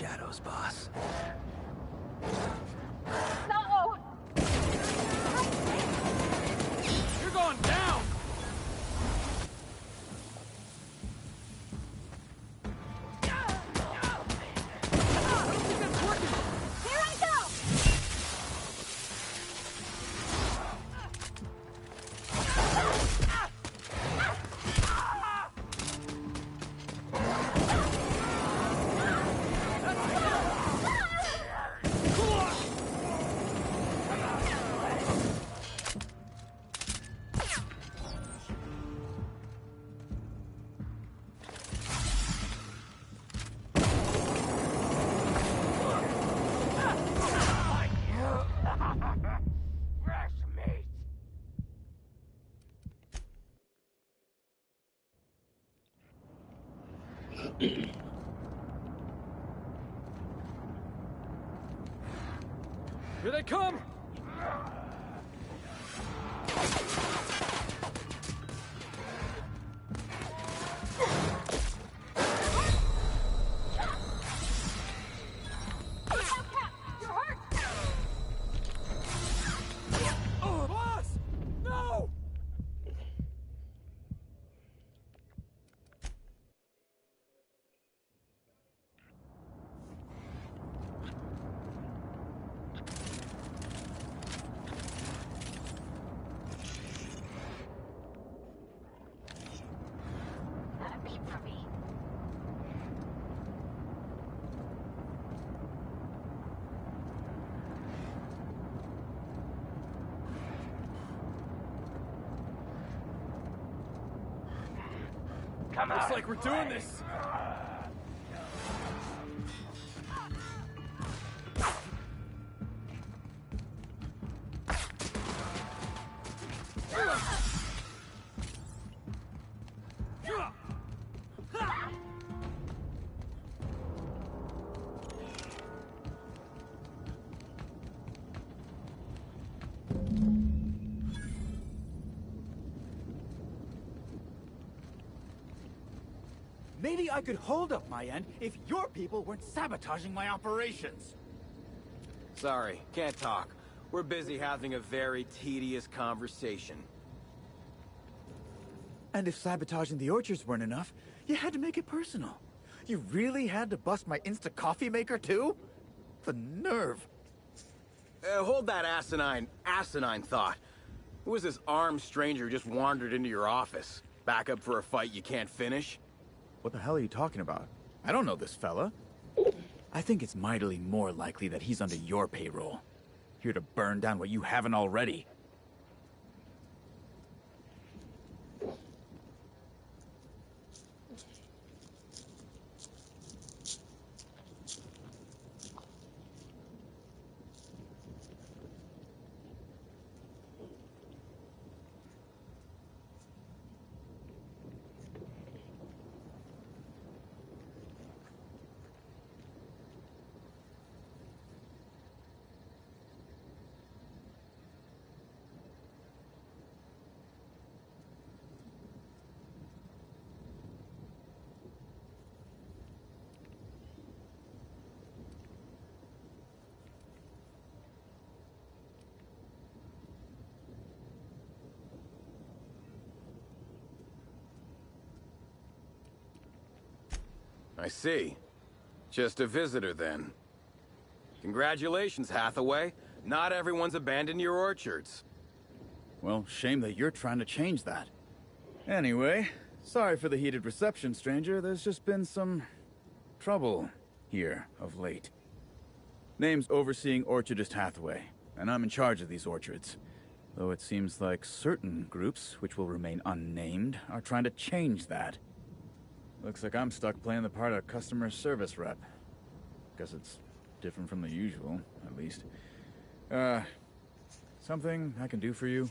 shadows, boss. No! You're going down! Here I go! Here they come! You're hurt! Oh, boss! No! Not a peep from me. Looks like we're doing this. Maybe I could hold up my end if your people weren't sabotaging my operations. Sorry, can't talk. We're busy having a very tedious conversation. And if sabotaging the orchards weren't enough, you had to make it personal. You really had to bust my instant coffee maker too? The nerve. Hold that asinine thought. Who was this armed stranger who just wandered into your office? Back up for a fight you can't finish? What the hell are you talking about? I don't know this fella. I think it's mightily more likely that he's under your payroll. Here to burn down what you haven't already. I see. Just a visitor, then. Congratulations, Hathaway. Not everyone's abandoned your orchards. Well, shame that you're trying to change that. Anyway, sorry for the heated reception, stranger. There's just been some trouble here of late. Name's Overseeing Orchardist Hathaway, and I'm in charge of these orchards. Though it seems like certain groups, which will remain unnamed, are trying to change that. Looks like I'm stuck playing the part of customer service rep. Guess it's different from the usual, at least. Something I can do for you?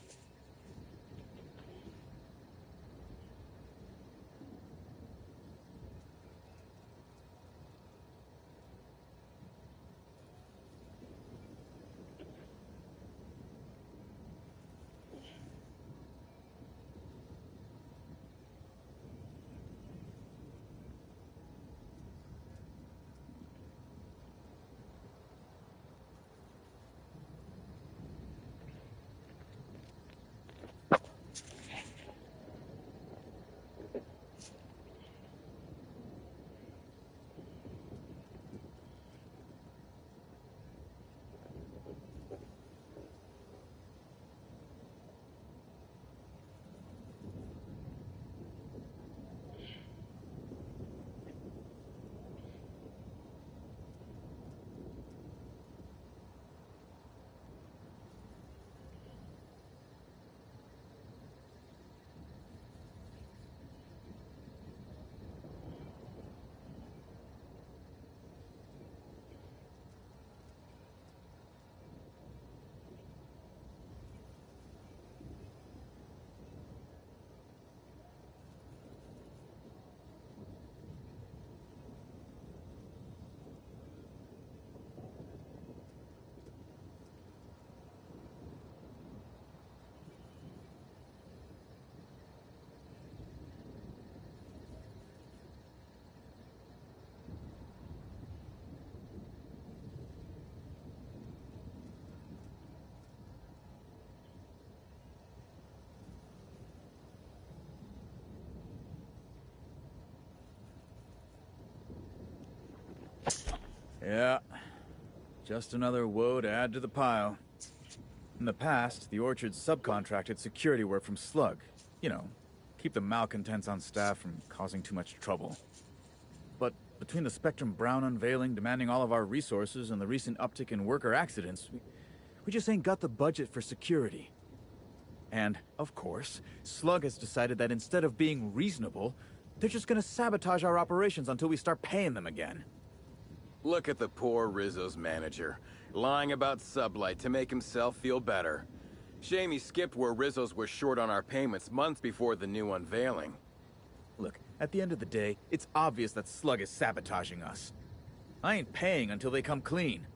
Yeah. Just another woe to add to the pile. In the past, the Orchard subcontracted security work from Slug. You know, keep the malcontents on staff from causing too much trouble. But between the Spectrum Brown unveiling demanding all of our resources and the recent uptick in worker accidents, we just ain't got the budget for security. And, of course, Slug has decided that instead of being reasonable, they're just gonna sabotage our operations until we start paying them again. Look at the poor Rizzo's manager, lying about Sublight to make himself feel better. Shame he skipped where Rizzo's was short on our payments months before the new unveiling. Look, at the end of the day, it's obvious that Slug is sabotaging us. I ain't paying until they come clean.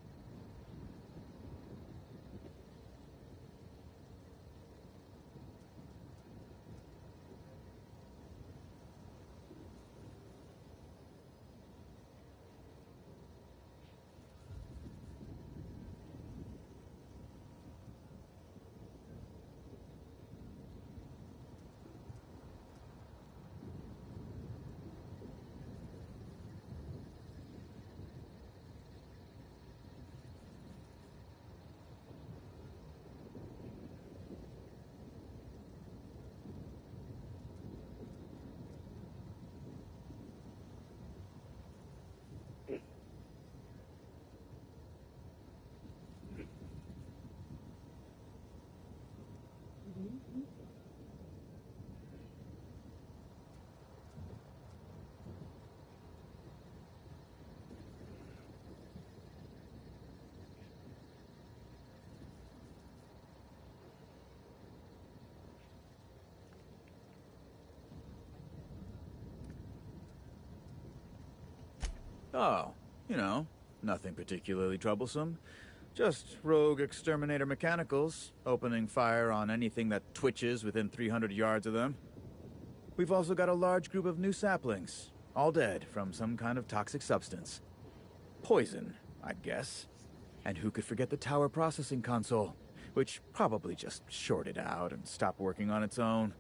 Oh, you know, nothing particularly troublesome. Just rogue exterminator mechanicals, opening fire on anything that twitches within 300 yards of them. We've also got a large group of new saplings, all dead from some kind of toxic substance. Poison, I'd guess. And who could forget the tower processing console, which probably just shorted out and stopped working on its own,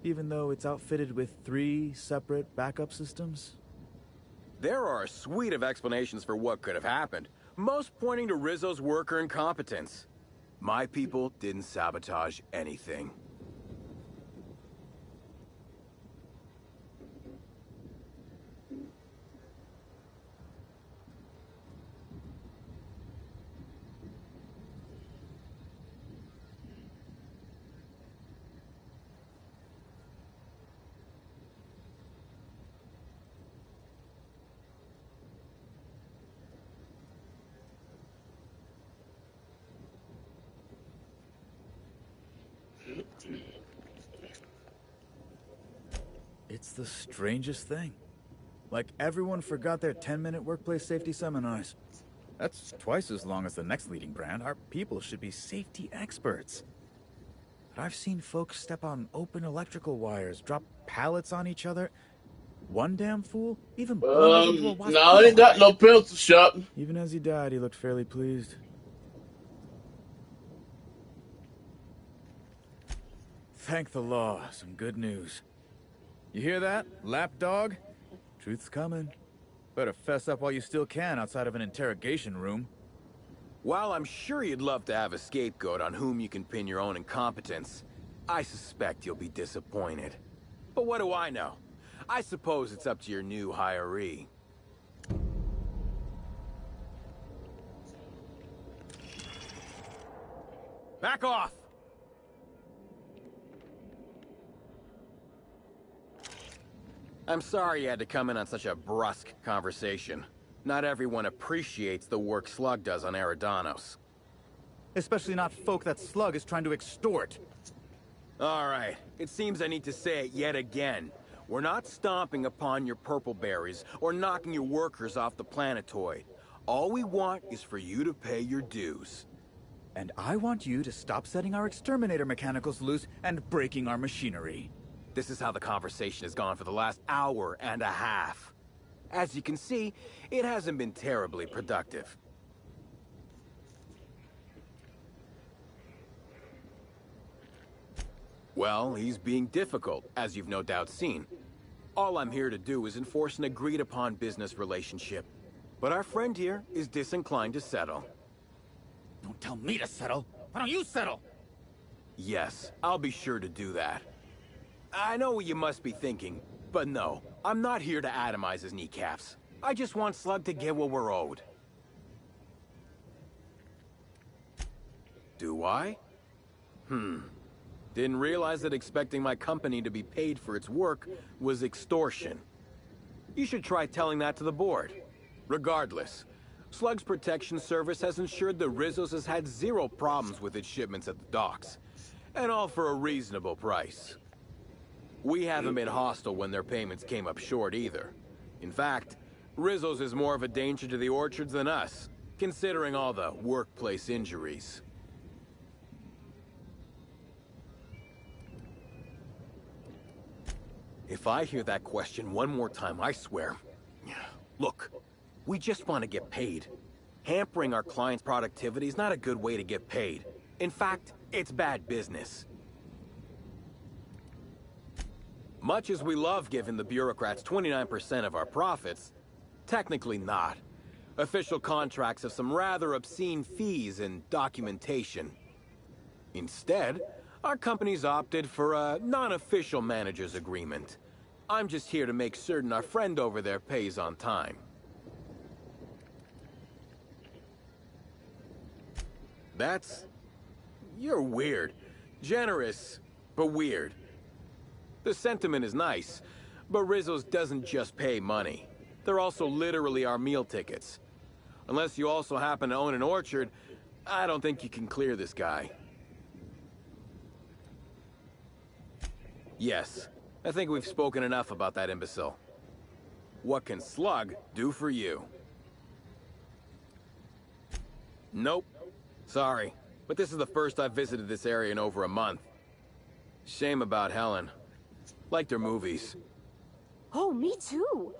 even though it's outfitted with 3 separate backup systems? There are a suite of explanations for what could have happened, most pointing to Rizzo's worker incompetence. My people didn't sabotage anything. It's the strangest thing. Like everyone forgot their 10-minute workplace safety seminars. That's twice as long as the next leading brand. Our people should be safety experts. But I've seen folks step on open electrical wires, drop pallets on each other. One damn fool even blundered into a wasp. No, I ain't got no pencil shop. Even as he died, he looked fairly pleased. Thank the law. Some good news. You hear that, lapdog? Truth's coming. Better fess up while you still can outside of an interrogation room. While I'm sure you'd love to have a scapegoat on whom you can pin your own incompetence, I suspect you'll be disappointed. But what do I know? I suppose it's up to your new hiree. Back off! I'm sorry you had to come in on such a brusque conversation. Not everyone appreciates the work Slug does on Eridanos. Especially not folk that Slug is trying to extort. All right, it seems I need to say it yet again. We're not stomping upon your purple berries or knocking your workers off the planetoid. All we want is for you to pay your dues. And I want you to stop setting our exterminator mechanicals loose and breaking our machinery. This is how the conversation has gone for the last hour and a half. As you can see, it hasn't been terribly productive. Well, he's being difficult, as you've no doubt seen. All I'm here to do is enforce an agreed-upon business relationship. But our friend here is disinclined to settle. Don't tell me to settle. Why don't you settle? Yes, I'll be sure to do that. I know what you must be thinking, but no, I'm not here to atomize his kneecaps. I just want Slug to get what we're owed. Do I? Didn't realize that expecting my company to be paid for its work was extortion. You should try telling that to the board. Regardless, Slug's protection service has ensured the Rizzo's has had zero problems with its shipments at the docks. And all for a reasonable price. We haven't been hostile when their payments came up short either. In fact, Rizzo's is more of a danger to the orchards than us, considering all the workplace injuries. If I hear that question one more time, I swear. Look, we just want to get paid. Hampering our clients' productivity is not a good way to get paid. In fact, it's bad business. Much as we love giving the bureaucrats 29% of our profits, technically not. Official contracts have some rather obscene fees and documentation. Instead, our company's opted for a non-official manager's agreement. I'm just here to make certain our friend over there pays on time. You're weird. Generous, but weird. The sentiment is nice, but Rizzo's doesn't just pay money. They're also literally our meal tickets. Unless you also happen to own an orchard, I don't think you can clear this guy. Yes, I think we've spoken enough about that imbecile. What can Slug do for you? Nope. Sorry, but this is the first I've visited this area in over a month. Shame about Helen. Liked her movies. Oh, me too.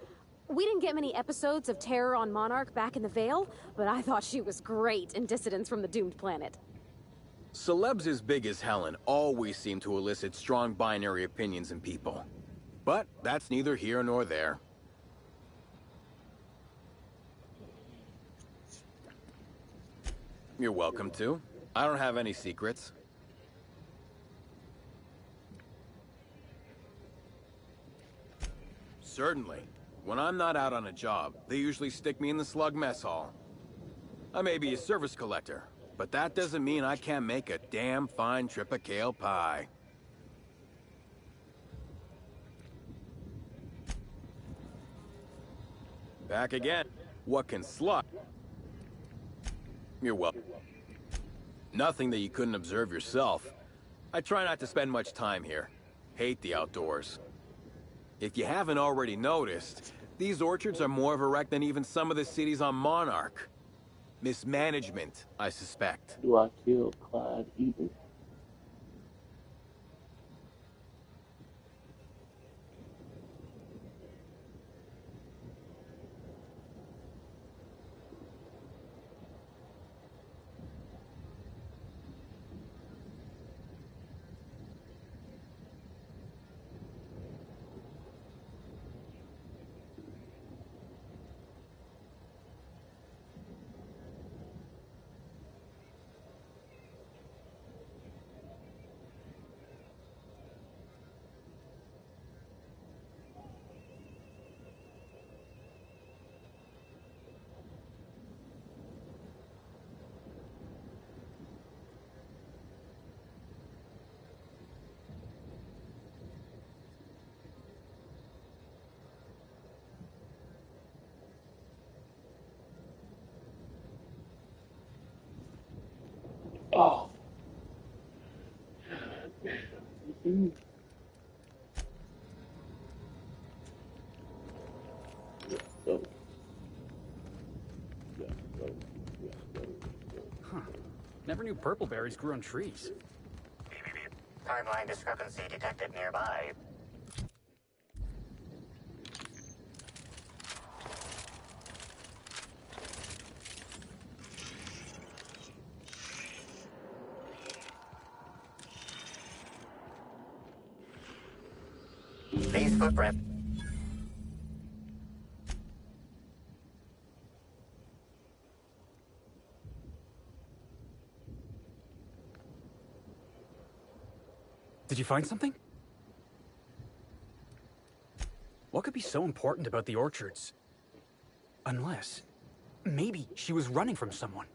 We didn't get many episodes of Terror on Monarch back in the Vale, but I thought she was great in Dissidents from the Doomed Planet. Celebs as big as Helen always seem to elicit strong binary opinions in people. But that's neither here nor there. You're welcome to. I don't have any secrets. Certainly. When I'm not out on a job, they usually stick me in the Slug mess hall. I may be a service collector, but that doesn't mean I can't make a damn fine Tripicale pie. Back again. What can Slug? You're welcome. Nothing that you couldn't observe yourself. I try not to spend much time here. Hate the outdoors. If you haven't already noticed, these orchards are more of a wreck than even some of the cities on Monarch. Mismanagement, I suspect. Do I kill Clyde Eaton? Oh. Never knew purple berries grew on trees. Timeline discrepancy detected nearby. These footprints. Did you find something? What could be so important about the orchards? Unless... maybe she was running from someone.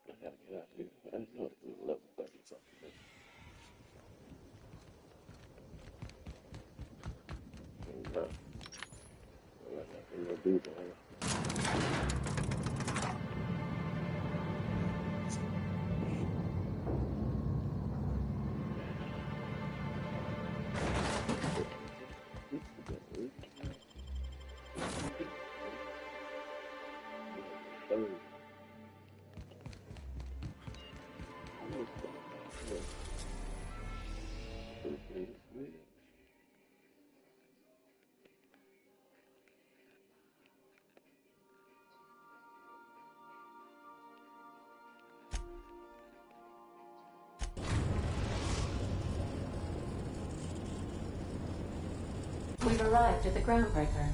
I gotta get out of here. I didn't know it was 11:30 something. I got nothing to do there. We've arrived at the Groundbreaker.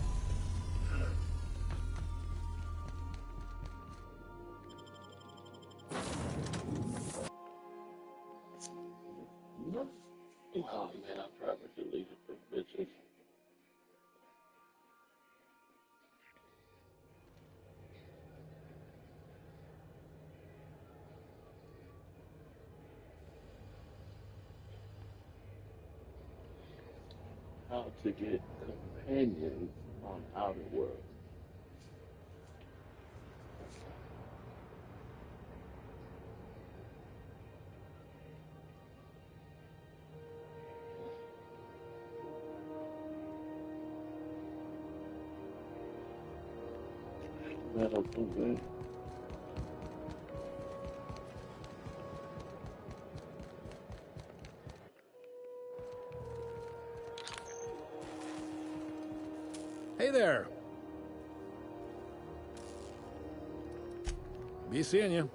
Oh man, I probably should leave it for bitches. How to get companions on Outer Worlds. That'll do it. Hey there. Be seeing you.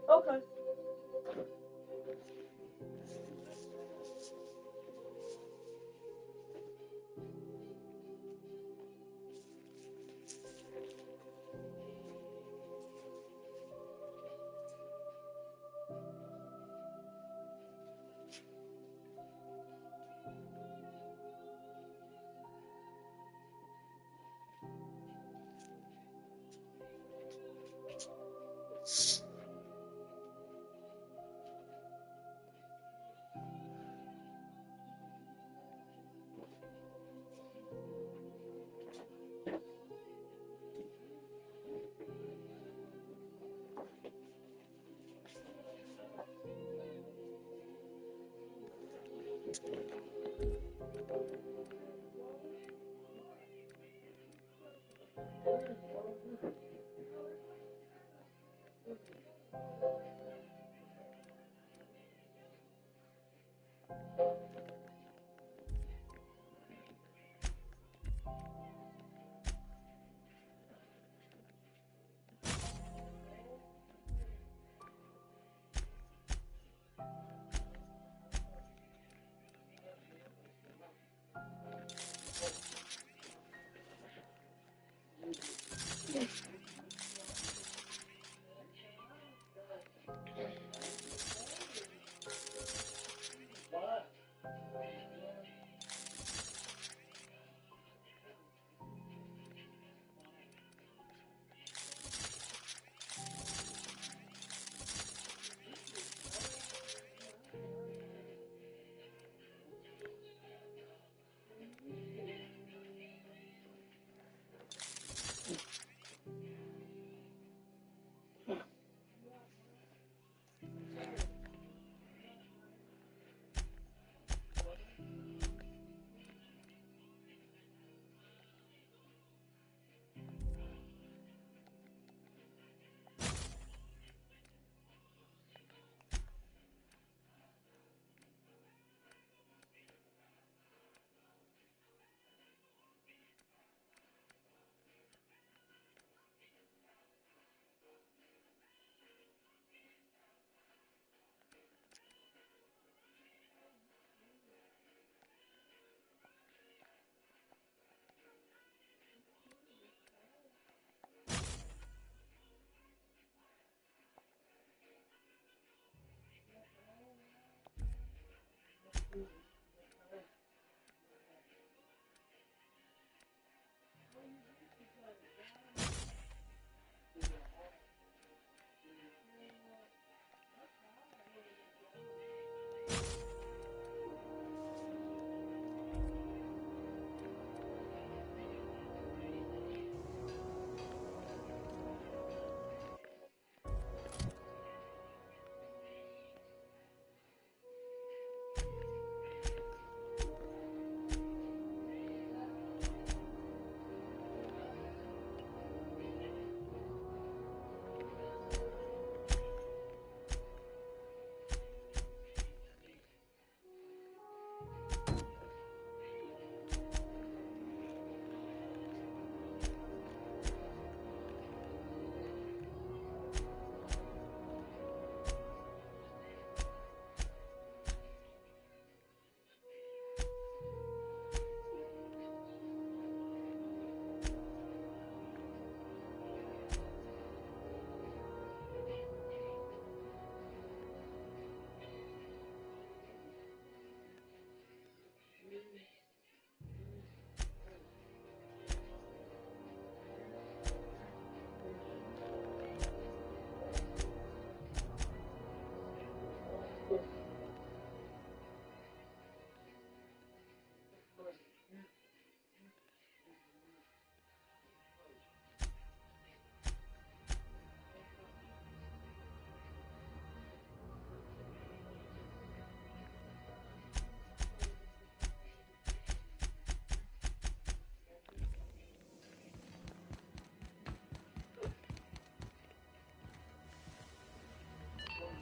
Okay.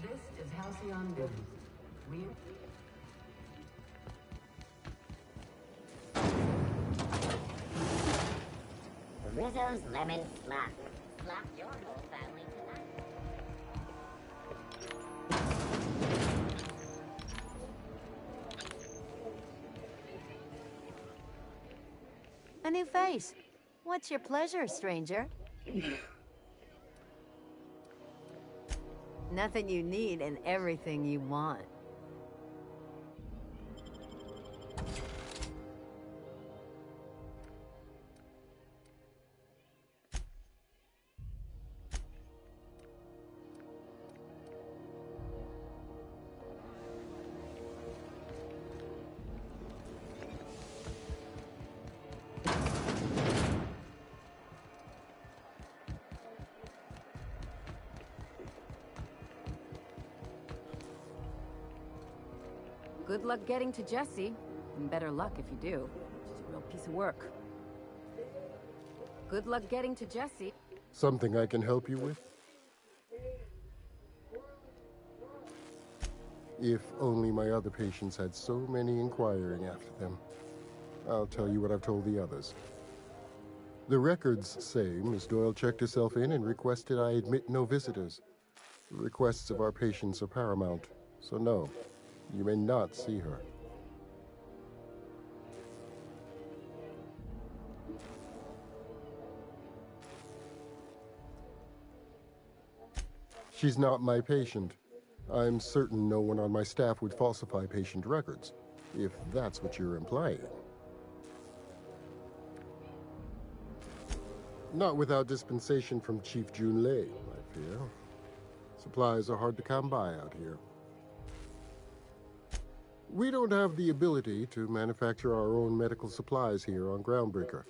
This is Halcyon News. We... Rizzo's Lemon Slap. Slap your whole family tonight. A new face. What's your pleasure, stranger? Nothing you need and everything you want. Good luck getting to Jesse. And better luck if you do. She's a real piece of work. Good luck getting to Jesse. Something I can help you with? If only my other patients had so many inquiring after them. I'll tell you what I've told the others. The records say Miss Doyle checked herself in and requested I admit no visitors. The requests of our patients are paramount, so no. You may not see her. She's not my patient. I'm certain no one on my staff would falsify patient records, if that's what you're implying. Not without dispensation from Chief Junlei, I fear. Supplies are hard to come by out here. We don't have the ability to manufacture our own medical supplies here on Groundbreaker.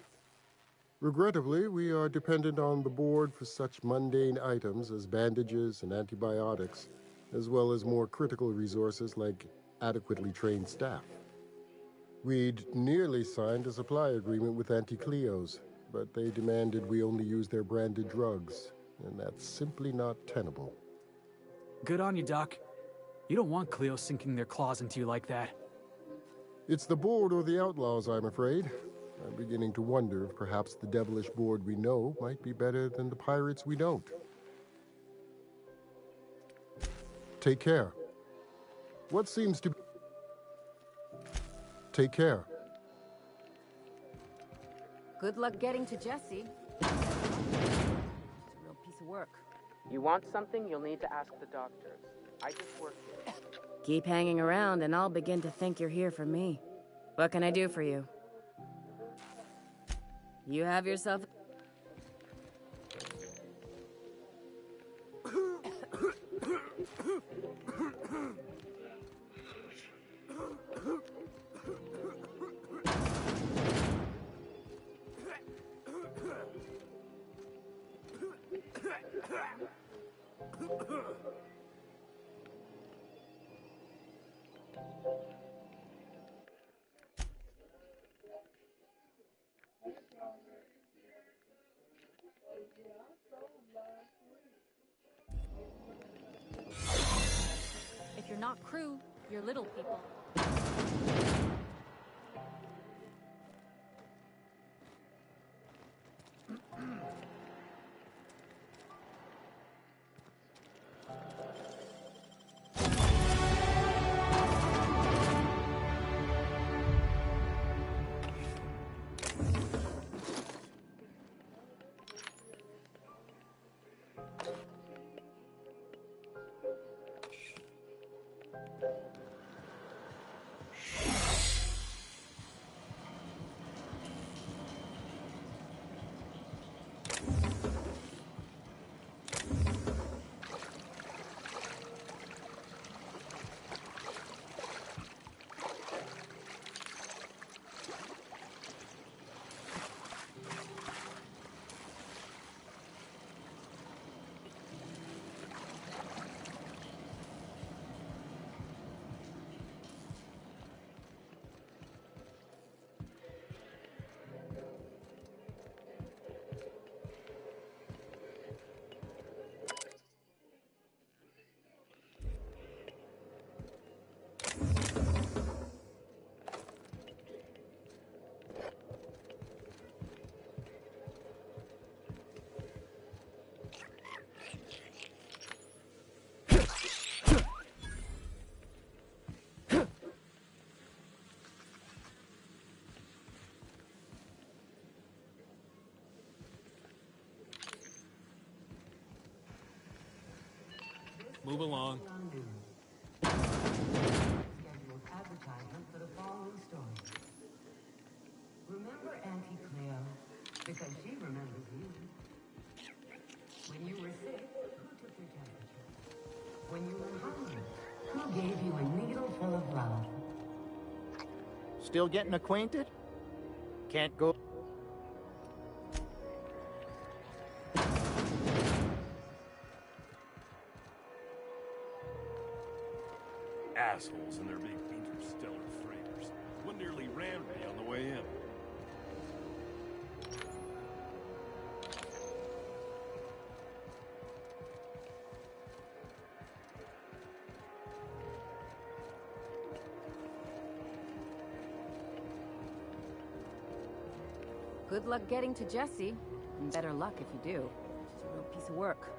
Regrettably, we are dependent on the board for such mundane items as bandages and antibiotics, as well as more critical resources like adequately trained staff. We'd nearly signed a supply agreement with Anti-Cleos, but they demanded we only use their branded drugs, and that's simply not tenable. Good on you, Doc. You don't want Cleo sinking their claws into you like that. It's the board or the outlaws, I'm afraid. I'm beginning to wonder if perhaps the devilish board we know might be better than the pirates we don't. Take care. What seems to be... Take care. Good luck getting to Jesse. She's a real piece of work. You want something, you'll need to ask the doctors. I just work here. Keep hanging around and I'll begin to think you're here for me. What can I do for you? You have yourself... If you're not crew, you're little people. Move along. Scheduled advertisement for the following story. Remember Auntie Cleo? Because she remembers you. When you were sick, who took your temperature? When you were hungry, who gave you a needle full of love? Still getting acquainted? Can't go. Assholes and their big interstellar freighters. One nearly ran me on the way in. Good luck getting to Jesse. And better luck if you do. It's a real piece of work.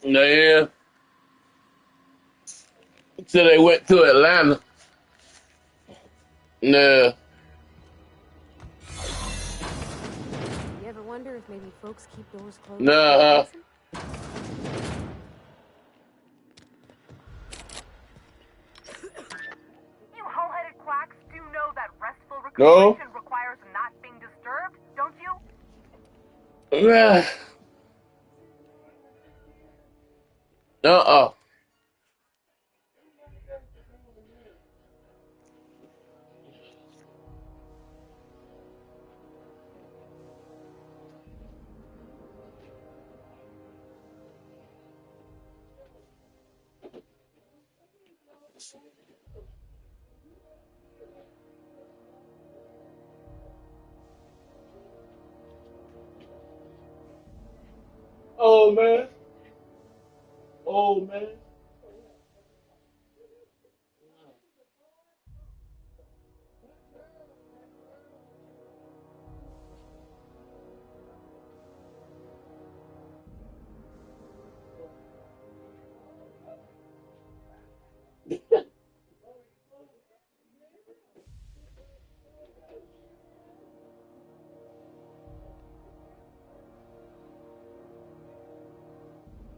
Yeah. So they went to Atlanta. No. You ever wonder if maybe folks keep doors closed? No. You hull-headed quacks do know that restful recuperation requires not being disturbed, don't you? Oh man. Oh man.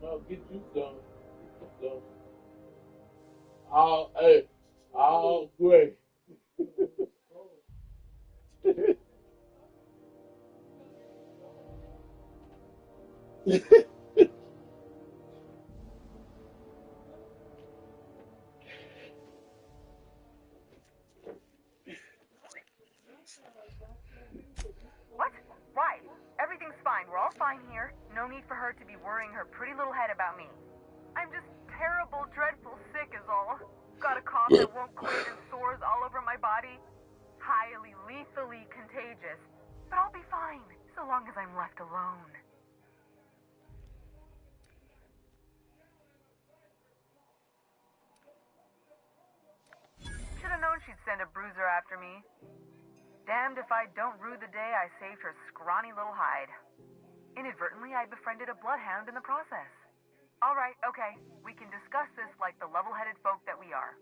No, get you some. Get you some. All, hey, all great. What? Why? Everything's fine. We're all fine here. No need for her to be worrying her pretty little head about me. I'm just terrible, dreadful sick is all. Got a cough that won't quit and sores all over my body. Highly, lethally contagious. But I'll be fine, so long as I'm left alone. Should've known she'd send a bruiser after me. Damned if I don't rue the day I saved her scrawny little hide. Inadvertently, I befriended a bloodhound in the process. Alright, okay. We can discuss this like the level-headed folk that we are.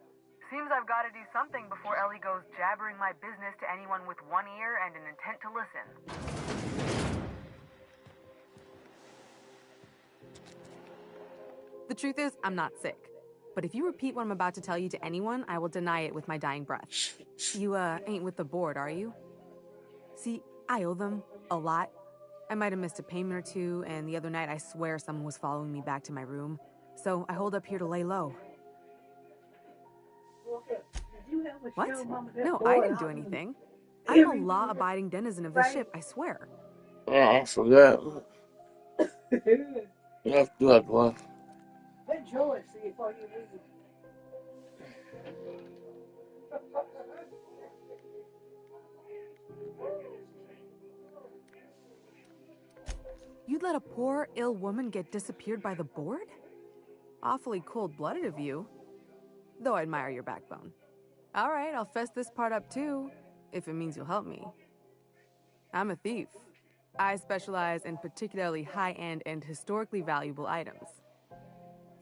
Seems I've got to do something before Ellie goes jabbering my business to anyone with one ear and an intent to listen. The truth is, I'm not sick. But if you repeat what I'm about to tell you to anyone, I will deny it with my dying breath. You, ain't with the board, are you? See, I owe them a lot. I might have missed a payment or two, and the other night I swear someone was following me back to my room. So I hold up here to lay low. What? No, I didn't do anything. I'm a law-abiding denizen of the ship, I swear. Oh, I forgot. That's good one. Enjoy, see if I can leave. You'd let a poor, ill woman get disappeared by the board? Awfully cold-blooded of you. Though I admire your backbone. All right, I'll fess this part up too, if it means you'll help me. I'm a thief. I specialize in particularly high-end and historically valuable items.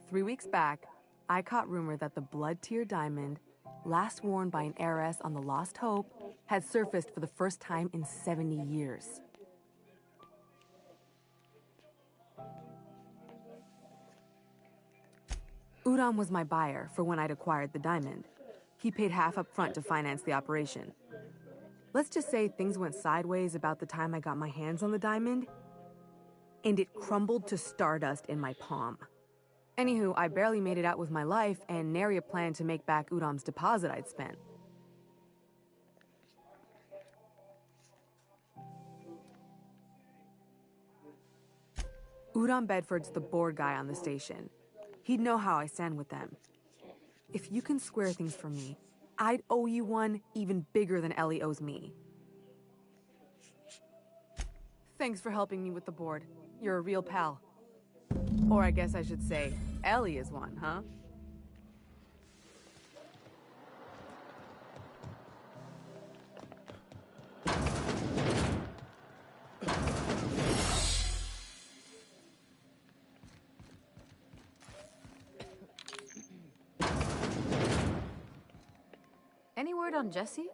3 weeks back, I caught rumor that the Blood Tear diamond, last worn by an heiress on the Lost Hope, had surfaced for the first time in 70 years. Udom was my buyer for when I'd acquired the diamond. He paid half up front to finance the operation. Let's just say things went sideways about the time I got my hands on the diamond, and it crumbled to stardust in my palm. Anywho, I barely made it out with my life, and nary a plan to make back Udom's deposit I'd spent. Udom Bedford's the board guy on the station. He'd know how I stand with them. If you can square things for me, I'd owe you one even bigger than Ellie owes me. Thanks for helping me with the board. You're a real pal. Or I guess I should say, Ellie is one, huh? Any word on Jesse?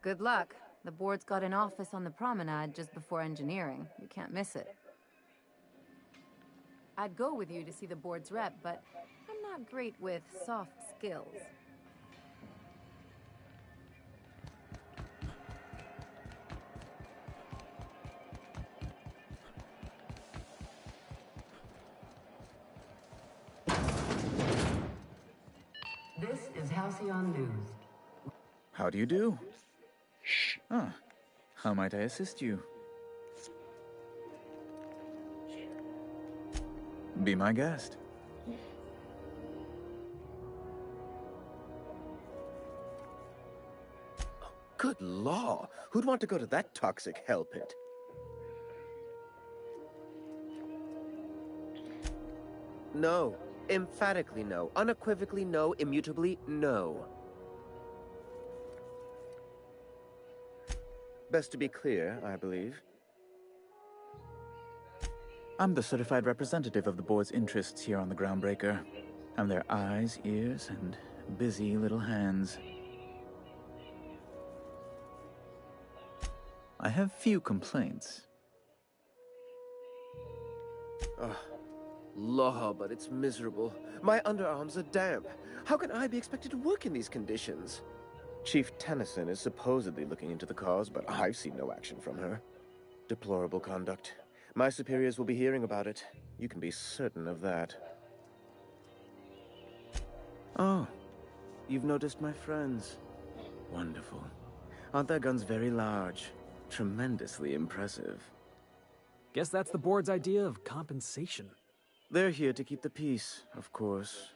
Good luck. The board's got an office on the promenade just before engineering. You can't miss it. I'd go with you to see the board's rep, but I'm not great with soft skills. This is Halcyon News. How do you do? Ah, how might I assist you? Be my guest. Good law! Who'd want to go to that toxic hell pit? No. Emphatically no. Unequivocally no. Immutably no. Best to be clear, I believe. I'm the certified representative of the board's interests here on the Groundbreaker. I'm their eyes, ears, and busy little hands. I have few complaints. Ugh. Law, but it's miserable. My underarms are damp. How can I be expected to work in these conditions? Chief Tennyson is supposedly looking into the cause, but I've seen no action from her. Deplorable conduct. My superiors will be hearing about it. You can be certain of that. Oh, you've noticed my friends. Wonderful. Aren't their guns very large? Tremendously impressive. Guess that's the board's idea of compensation. They're here to keep the peace, of course.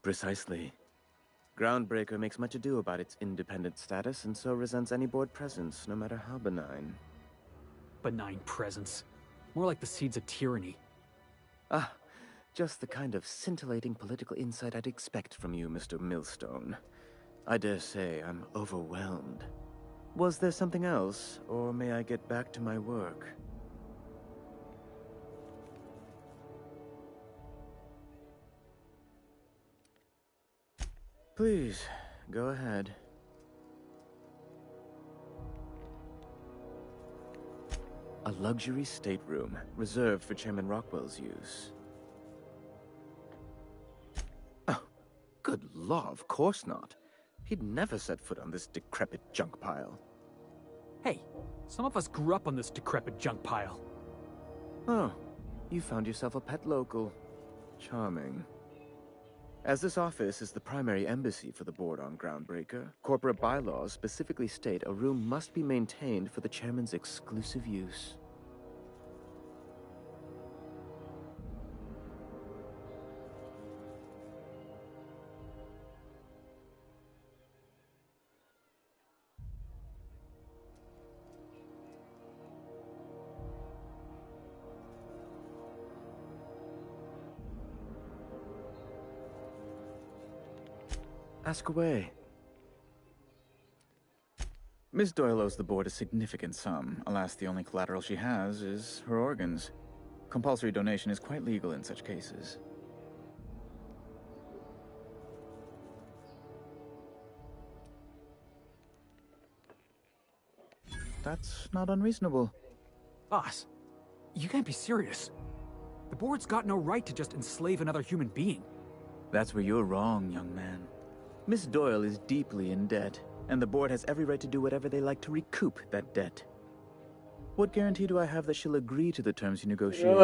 Precisely. Groundbreaker makes much ado about its independent status, and so resents any board presence, no matter how benign. Benign presence. More like the seeds of tyranny. Ah, just the kind of scintillating political insight I'd expect from you, Mr. Millstone. I dare say I'm overwhelmed. Was there something else, or may I get back to my work? Please, go ahead. A luxury stateroom, reserved for Chairman Rockwell's use. Oh, good law, of course not. He'd never set foot on this decrepit junk pile. Hey, some of us grew up on this decrepit junk pile. Oh, you found yourself a pet local. Charming. As this office is the primary embassy for the board on Groundbreaker, corporate bylaws specifically state a room must be maintained for the chairman's exclusive use. Ask away. Miss Doyle owes the board a significant sum. Alas, the only collateral she has is her organs. Compulsory donation is quite legal in such cases. That's not unreasonable. Boss, you can't be serious. The board's got no right to just enslave another human being. That's where you're wrong, young man. Miss Doyle is deeply in debt, and the board has every right to do whatever they like to recoup that debt. What guarantee do I have that she'll agree to the terms you negotiate?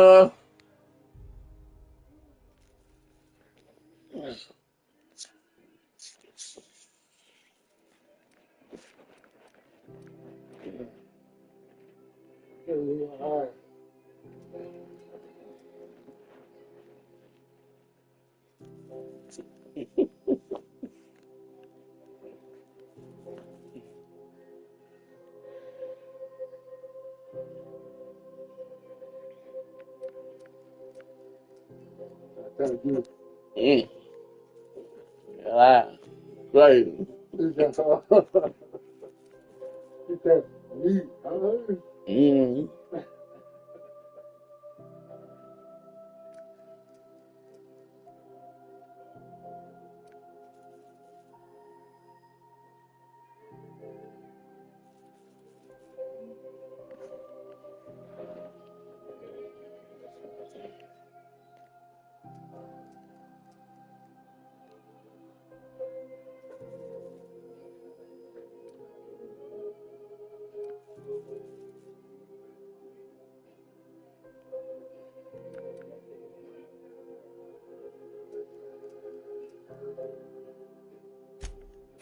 Ah, great.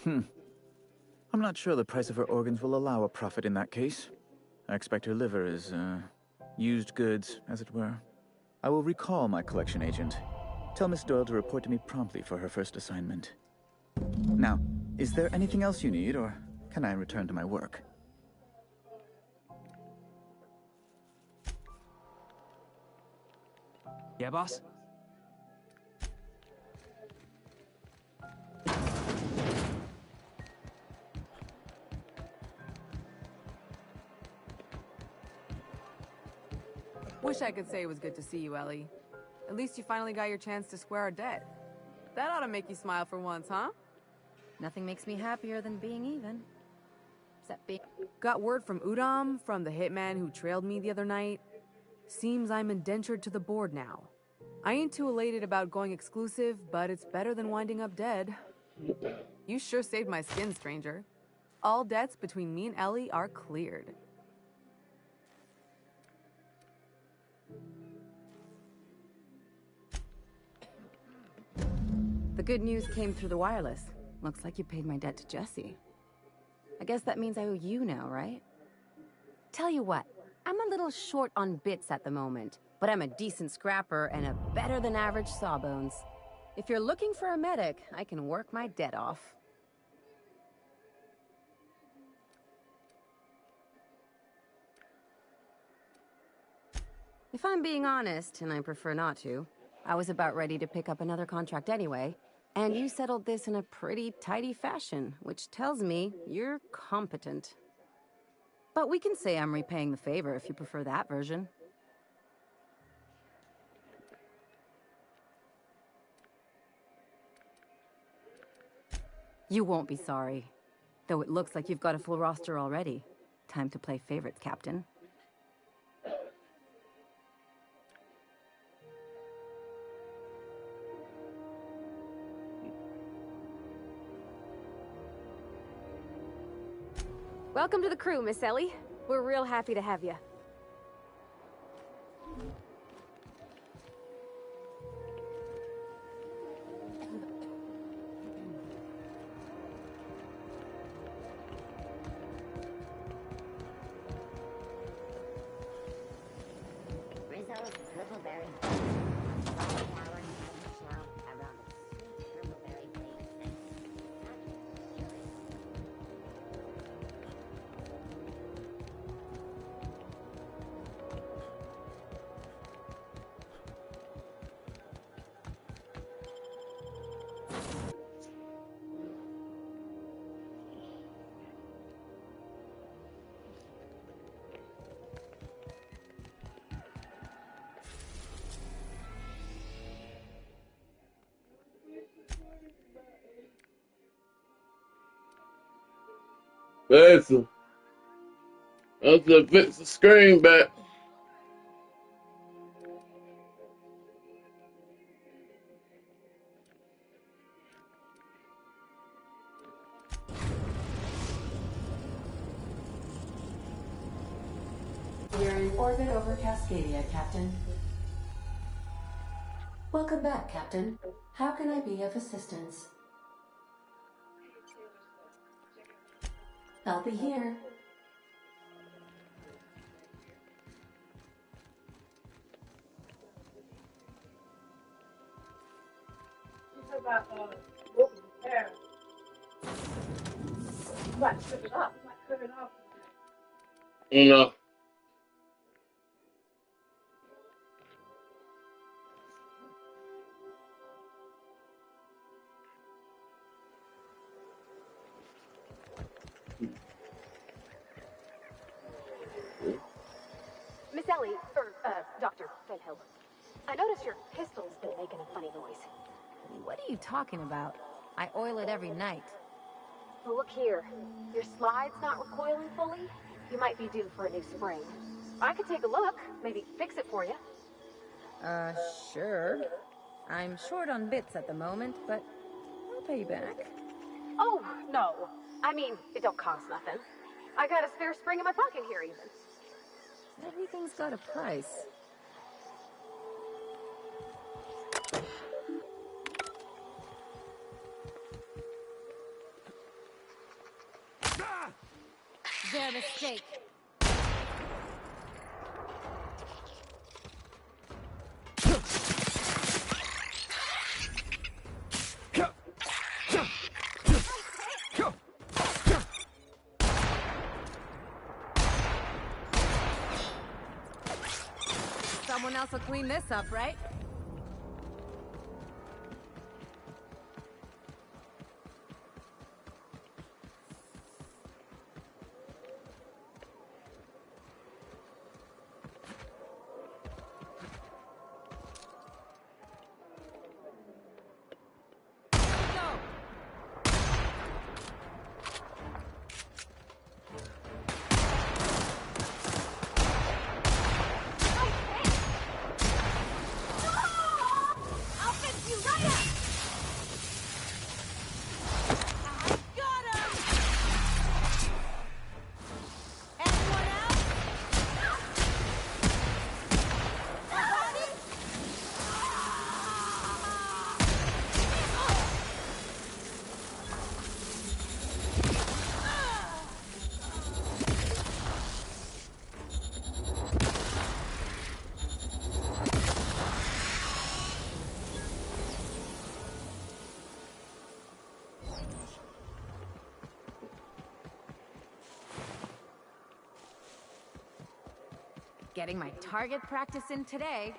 Mm. I'm not sure the price of her organs will allow a profit in that case. I expect her liver is, used goods, as it were. I will recall my collection agent. Tell Miss Doyle to report to me promptly for her first assignment. Now, is there anything else you need, or can I return to my work? Yeah, boss? Wish I could say it was good to see you, Ellie. At least you finally got your chance to square our debt. That ought to make you smile for once, huh? Nothing makes me happier than being even. Except being... Got word from Udom, from the hitman who trailed me the other night. Seems I'm indentured to the board now. I ain't too elated about going exclusive, but it's better than winding up dead. You sure saved my skin, stranger. All debts between me and Ellie are cleared. The good news came through the wireless. Looks like you paid my debt to Jesse. I guess that means I owe you now, right? Tell you what, I'm a little short on bits at the moment, but I'm a decent scrapper and a better-than-average sawbones. If you're looking for a medic, I can work my debt off. If I'm being honest, and I prefer not to, I was about ready to pick up another contract anyway, and you settled this in a pretty tidy fashion, which tells me you're competent. But we can say I'm repaying the favor if you prefer that version. You won't be sorry. Though it looks like you've got a full roster already. Time to play favorites, Captain. Welcome to the crew, Miss Ellie. We're real happy to have you. Rizzo's Purple Berry. Listen, I said fix the screen back. We're in orbit over Cascadia, Captain. Welcome back, Captain. How can I be of assistance? I'll be here. It's about moving the hair. You might trip it up. You might trip it off. No. Miss Ellie, or, Dr. Fenhill. I noticed your pistol's been making a funny noise. What are you talking about? I oil it every night. Well, look here. Your slide's not recoiling fully. You might be due for a new spring. I could take a look, maybe fix it for you. Sure. I'm short on bits at the moment, but I'll pay you back. Oh, no. I mean, it don't cost nothing. I got a spare spring in my pocket here, even. Everything's got a price. Their mistake. Someone else will clean this up, right? Getting my target practice in today.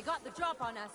Got the drop on us.